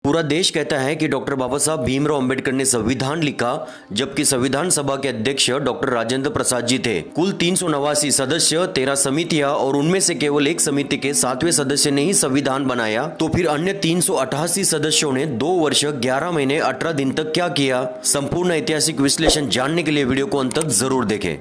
पूरा देश कहता है कि डॉक्टर बाबा साहब भीमराव अंबेडकर ने संविधान लिखा, जबकि संविधान सभा के अध्यक्ष डॉक्टर राजेंद्र प्रसाद जी थे। कुल 389 सदस्य, 13 समितियां और उनमें से केवल एक समिति के 7वें सदस्य ने ही संविधान बनाया, तो फिर अन्य 388 सदस्यों ने 2 वर्ष 11 महीने 18 दिन तक क्या किया? संपूर्ण ऐतिहासिक विश्लेषण जानने के लिए वीडियो को अंत तक जरूर देखें।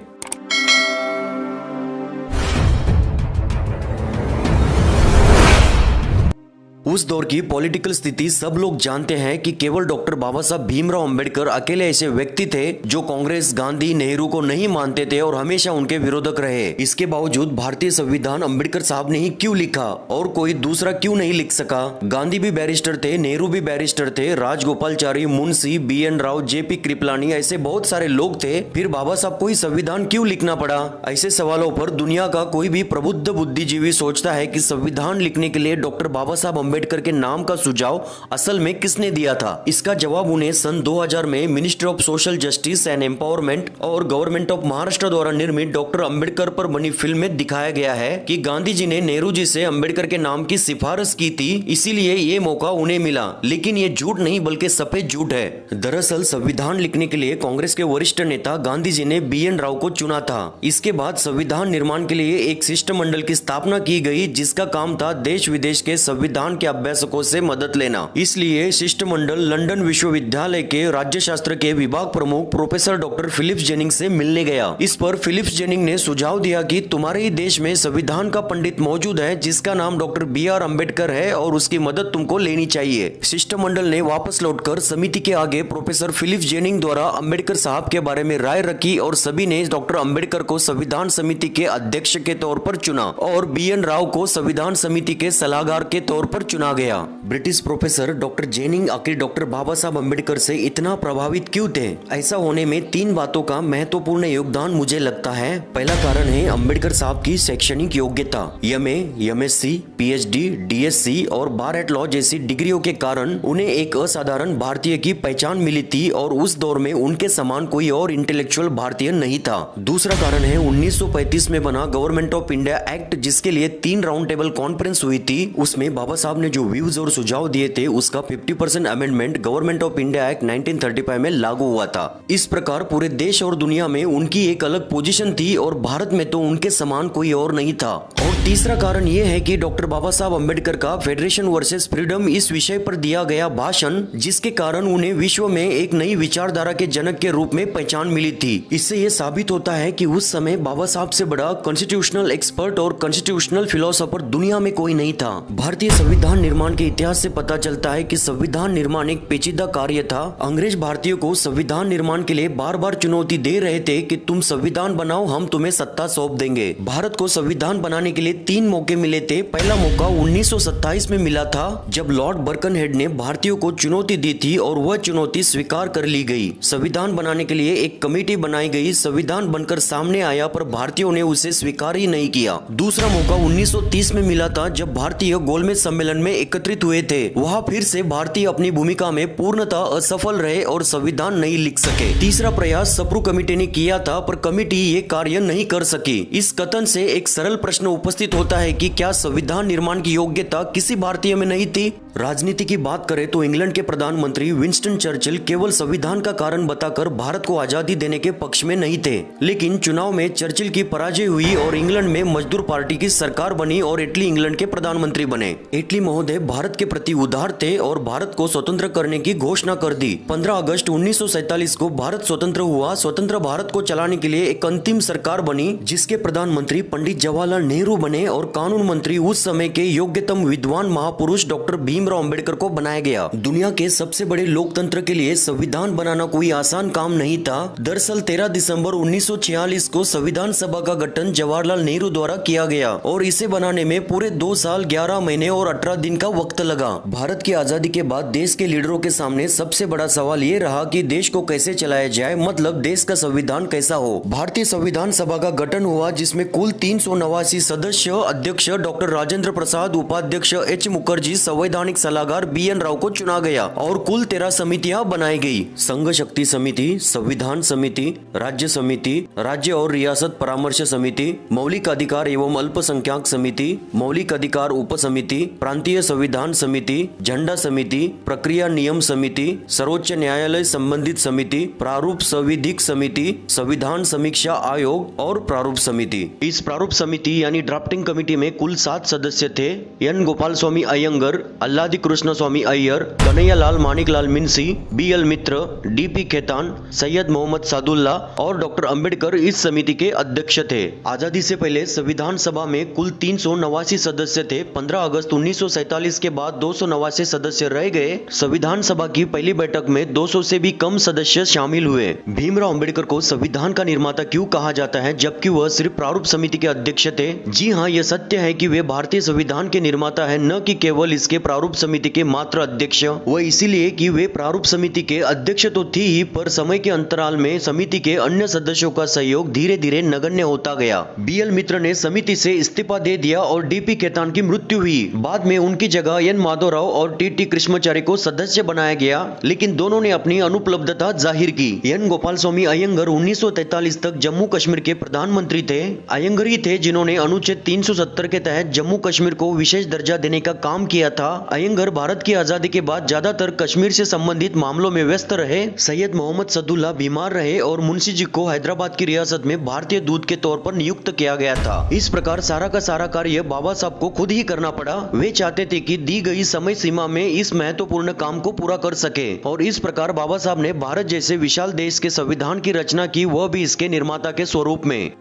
उस दौर की पॉलिटिकल स्थिति सब लोग जानते हैं कि केवल डॉक्टर बाबा साहब भीमराव अंबेडकर अकेले ऐसे व्यक्ति थे जो कांग्रेस, गांधी, नेहरू को नहीं मानते थे और हमेशा उनके विरोधक रहे। इसके बावजूद भारतीय संविधान अंबेडकर साहब ने ही क्यों लिखा और कोई दूसरा क्यों नहीं लिख सका? गांधी भी बैरिस्टर थे, नेहरू भी बैरिस्टर थे, राजगोपालचारी, मुंशी, BN राव, JP कृपलानी, ऐसे बहुत सारे लोग थे। फिर बाबा साहब को ही संविधान क्यों लिखना पड़ा? ऐसे सवालों पर दुनिया का कोई भी प्रबुद्ध बुद्धिजीवी सोचता है कि संविधान लिखने के लिए डॉक्टर बाबा साहब अंबेडकर के नाम का सुझाव असल में किसने दिया था? इसका जवाब उन्हें सन 2000 में ministry of social justice and empowerment और गवर्नमेंट ऑफ महाराष्ट्र द्वारा निर्मित डॉक्टर अंबेडकर पर बनी फिल्म में दिखाया गया है कि गांधी जी ने नेहरू जी से अंबेडकर के नाम की सिफारिश की थी, इसीलिए ये मौका उन्हें मिला। लेकिन ये झूठ नहीं बल्कि सफेद झूठ है। दरअसल संविधान लिखने के लिए कांग्रेस के वरिष्ठ नेता गांधी जी ने BN राव को चुना था। इसके बाद संविधान निर्माण के लिए एक शिष्टमंडल की स्थापना की गई, जिसका काम था देश विदेश के संविधान के अभ्यासकों से मदद लेना। इसलिए शिष्टमंडल लंदन विश्वविद्यालय के राज्यशास्त्र के विभाग प्रमुख प्रोफेसर डॉक्टर फिलिप्स जेनिंग से मिलने गया। इस पर फिलिप्स जेनिंग ने सुझाव दिया कि तुम्हारे ही देश में संविधान का पंडित मौजूद है जिसका नाम डॉक्टर BR अंबेडकर है और उसकी मदद तुमको लेनी चाहिए। शिष्टमंडल ने वापस लौटकर समिति के आगे प्रोफेसर फिलिप्स जेनिंग द्वारा अंबेडकर साहब के बारे में राय रखी और सभी ने डॉक्टर अंबेडकर को संविधान समिति के अध्यक्ष के तौर पर चुना और BN राव को संविधान समिति के सलाहकार के तौर पर चुना गया। ब्रिटिश प्रोफेसर डॉक्टर जेनिंग आखिर डॉक्टर बाबा साहब अंबेडकर से इतना प्रभावित क्यों थे? ऐसा होने में 3 बातों का महत्वपूर्ण योगदान मुझे लगता है। पहला कारण है अंबेडकर साहब की शैक्षणिक योग्यता। MA, MSc, PhD, DSc और बार एट लॉ जैसी डिग्रियों के कारण उन्हें एक असाधारण भारतीय की पहचान मिली थी और उस दौर में उनके समान कोई और इंटेलेक्चुअल भारतीय नहीं था। दूसरा कारण है 1935 में बना गवर्नमेंट ऑफ इंडिया एक्ट, जिसके लिए 3 राउंड टेबल कॉन्फ्रेंस हुई थी। उसमें बाबा साहब ने जो व्यूज और सुझाव दिए थे उसका 50% amendment government of India act 1935 में लागू हुआ था। इस प्रकार पूरे देश और दुनिया में उनकी एक अलग पोजीशन थी और भारत में तो उनके समान कोई और नहीं था। और तीसरा कारण यह है कि डॉक्टर बाबा साहब अंबेडकर का फेडरेशन वर्सेस फ्रीडम इस विषय पर दिया गया भाषण, जिसके कारण उन्हें विश्व में एक नई विचारधारा के जनक के रूप में पहचान मिली थी। इससे यह साबित होता है कि उस समय बाबा साहब से बड़ा कॉन्स्टिट्यूशनल एक्सपर्ट और कॉन्स्टिट्यूशनल फिलोसोफर दुनिया में कोई नहीं था। भारतीय संविधान निर्माण के इतिहास से पता चलता है कि संविधान निर्माण एक पेचीदा कार्य था। अंग्रेज भारतीयों को संविधान निर्माण के लिए बार बार चुनौती दे रहे थे कि तुम संविधान बनाओ, हम तुम्हें सत्ता सौंप देंगे। भारत को संविधान बनाने के लिए 3 मौके मिले थे। पहला मौका 1927 में मिला था, जब लॉर्ड बर्कनहेड ने भारतीयों को चुनौती दी थी और वह चुनौती स्वीकार कर ली गई। संविधान बनाने के लिए एक कमेटी बनाई गई, संविधान बनकर सामने आया, पर भारतीयों ने उसे स्वीकार ही नहीं किया। दूसरा मौका 1930 में मिला था, जब भारतीय गोलमेज सम्मेलन में एकत्रित हुए थे। वहां फिर से भारतीय अपनी भूमिका में पूर्णतः असफल रहे और संविधान नहीं लिख सके। तीसरा प्रयास सप्रू कमेटी ने किया था, पर कमेटी ये कार्य नहीं कर सकी। इस कथन से एक सरल प्रश्न उपस्थित होता है कि क्या संविधान निर्माण की योग्यता किसी भारतीय में नहीं थी? राजनीति की बात करें तो इंग्लैंड के प्रधानमंत्री विंस्टन चर्चिल केवल संविधान का कारण बताकर भारत को आजादी देने के पक्ष में नहीं थे, लेकिन चुनाव में चर्चिल की पराजय हुई और इंग्लैंड में मजदूर पार्टी की सरकार बनी और इटली इंग्लैंड के प्रधानमंत्री बने। इटली महोदय भारत के प्रति उदार थे और भारत को स्वतंत्र करने की घोषणा कर दी। 15 अगस्त 1947 को भारत स्वतंत्र हुआ। स्वतंत्र भारत को चलाने के लिए एक अंतिम सरकार बनी, जिसके प्रधानमंत्री पंडित जवाहरलाल नेहरू बने और कानून मंत्री उस समय के योग्यतम विद्वान महापुरुष डॉक्टर भीमराव अंबेडकर को बनाया गया। दुनिया के सबसे बड़े लोकतंत्र के लिए संविधान बनाना कोई आसान काम नहीं था। दरअसल 13 दिसंबर 1946 को संविधान सभा का गठन जवाहरलाल नेहरू द्वारा किया गया और इसे बनाने में पूरे 2 साल 11 महीने और 18 दिन का वक्त लगा। भारत की आजादी के बाद देश के लीडरों के सामने सबसे बड़ा सवाल ये रहा कि देश को कैसे चलाया जाए, मतलब देश का संविधान कैसा हो। भारतीय संविधान सभा का गठन हुआ, जिसमें कुल 389 सदस्य सदस्य अध्यक्ष डॉक्टर राजेंद्र प्रसाद, उपाध्यक्ष एच मुखर्जी, संवैधानिक सलाहकार BN राव को चुना गया और कुल 13 समितियां बनाई गई। संघ शक्ति समिति, संविधान समिति, राज्य समिति, राज्य और रियासत परामर्श समिति, मौलिक अधिकार एवं अल्पसंख्यक समिति, मौलिक अधिकार उप समिति, प्रांतीय संविधान समिति, झंडा समिति, प्रक्रिया नियम समिति, सर्वोच्च न्यायालय संबंधित समिति, प्रारूप संविधिक समिति, संविधान समीक्षा आयोग और प्रारूप समिति। इस प्रारूप समिति यानी ड्राफ्टिंग कमेटी में कुल 7 सदस्य थे। एन गोपाल स्वामी अयंगर, अल्लादी कृष्ण स्वामी अय्यर, कन्हैयालाल माणिकलाल मिंसी, BL मित्र, DP खेतान, सैयद मोहम्मद सादुल्ला और डॉक्टर अंबेडकर इस समिति के अध्यक्ष थे। आजादी से पहले संविधान सभा में कुल 389 सदस्य थे। 15 अगस्त 1947 के बाद 289 सदस्य रह गए। संविधान सभा की पहली बैठक में 200 से भी कम सदस्य शामिल हुए। भीमराव अंबेडकर को संविधान का निर्माता क्यों कहा जाता है, जबकि वह सिर्फ प्रारूप समिति के अध्यक्ष थे? जी हाँ, यह सत्य है कि वे भारतीय संविधान के निर्माता है, न कि केवल इसके प्रारूप समिति के मात्र अध्यक्ष। वह इसीलिए कि वे प्रारूप समिति के अध्यक्ष तो थी ही, पर समय के अंतराल में समिति के अन्य सदस्यों का सहयोग धीरे धीरे नगण्य होता गया। BL मित्र ने समिति से इस्तीफा दे दिया और DP खेतान की मृत्यु हुई। बाद में उनकी जगह N माधवराव और TT कृष्णाचार्य को सदस्य बनाया गया, लेकिन दोनों ने अपनी अनुपलब्धता जाहिर की। N गोपाल स्वामी अयंगर 1943 तक जम्मू कश्मीर के प्रधानमंत्री थे। अयंगर ही थे जिन्होंने अनुच्छेद 370 के तहत जम्मू कश्मीर को विशेष दर्जा देने का काम किया था। अयंगर भारत की आजादी के बाद ज्यादातर कश्मीर से संबंधित मामलों में व्यस्त रहे। सैयद मोहम्मद सदुल्ला बीमार रहे और मुंशी जी को हैदराबाद की रियासत में भारतीय दूत के तौर पर नियुक्त किया गया था। इस प्रकार सारा का सारा कार्य बाबा साहब को खुद ही करना पड़ा। वे चाहते थे कि दी गई समय सीमा में इस महत्वपूर्ण काम को पूरा कर सके और इस प्रकार बाबा साहब ने भारत जैसे विशाल देश के संविधान की रचना की, वह भी इसके निर्माता के स्वरूप में।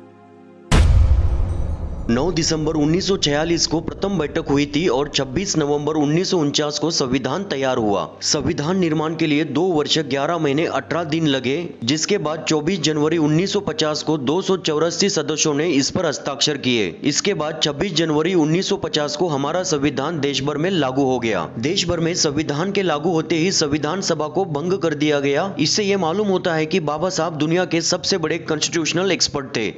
9 दिसंबर 1946 को प्रथम बैठक हुई थी और 26 नवंबर 1949 को संविधान तैयार हुआ। संविधान निर्माण के लिए 2 वर्ष 11 महीने 18 दिन लगे, जिसके बाद 24 जनवरी 1950 को 284 सदस्यों ने इस पर हस्ताक्षर किए। इसके बाद 26 जनवरी 1950 को हमारा संविधान देश भर में लागू हो गया। देश भर में संविधान के लागू होते ही संविधान सभा को भंग कर दिया गया। इससे यह मालूम होता है कि बाबा साहब दुनिया के सबसे बड़े कॉन्स्टिट्यूशनल एक्सपर्ट थे।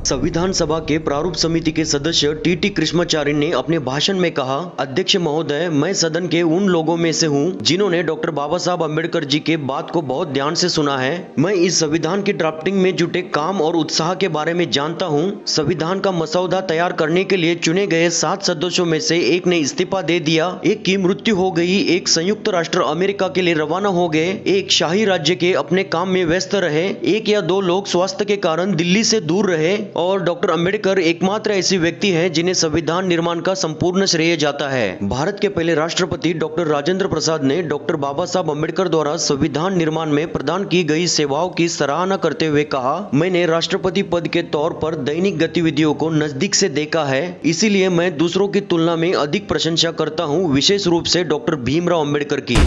संविधान सभा के प्रारूप समिति के सदस्य TT कृष्णाचार्य ने अपने भाषण में कहा, अध्यक्ष महोदय, मैं सदन के उन लोगों में से हूं जिन्होंने डॉक्टर बाबा साहब अम्बेडकर जी के बात को बहुत ध्यान से सुना है। मैं इस संविधान की ड्राफ्टिंग में जुटे काम और उत्साह के बारे में जानता हूं। संविधान का मसौदा तैयार करने के लिए चुने गए 7 सदस्यों में से एक ने इस्तीफा दे दिया, एक की मृत्यु हो गई, एक संयुक्त राष्ट्र अमेरिका के लिए रवाना हो गए, एक शाही राज्य के अपने काम में व्यस्त रहे, एक या 2 लोग स्वास्थ्य के कारण दिल्ली से दूर रहे और डॉक्टर अंबेडकर एकमात्र ऐसी व्यक्ति हैं जिन्हें संविधान निर्माण का संपूर्ण श्रेय जाता है। भारत के पहले राष्ट्रपति डॉक्टर राजेंद्र प्रसाद ने डॉक्टर बाबा साहब अम्बेडकर द्वारा संविधान निर्माण में प्रदान की गई सेवाओं की सराहना करते हुए कहा, मैंने राष्ट्रपति पद के तौर पर दैनिक गतिविधियों को नजदीक से देखा है, इसीलिए मैं दूसरों की तुलना में अधिक प्रशंसा करता हूँ, विशेष रूप से डॉक्टर भीमराव अम्बेडकर की।